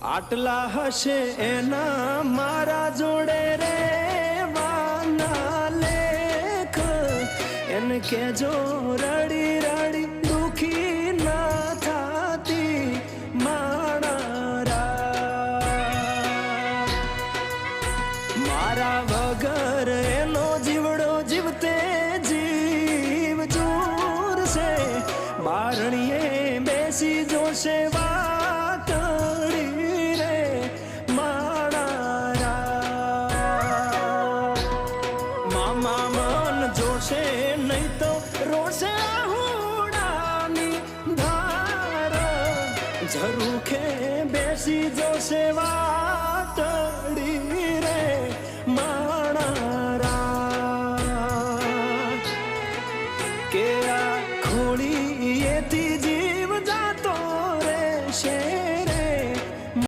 આટલા હશે એના મારા જોડે રે વાના લેખ એને કેજો રડી રડી દુખી ના થાતી માણા મારા વગર એનો જીવડો જીવતે જીવ જોર છે બારણીએ બેસી જોશે नहीं तो रोसे हुडानी धार झरूखे बेसी जो सेवा तड़ी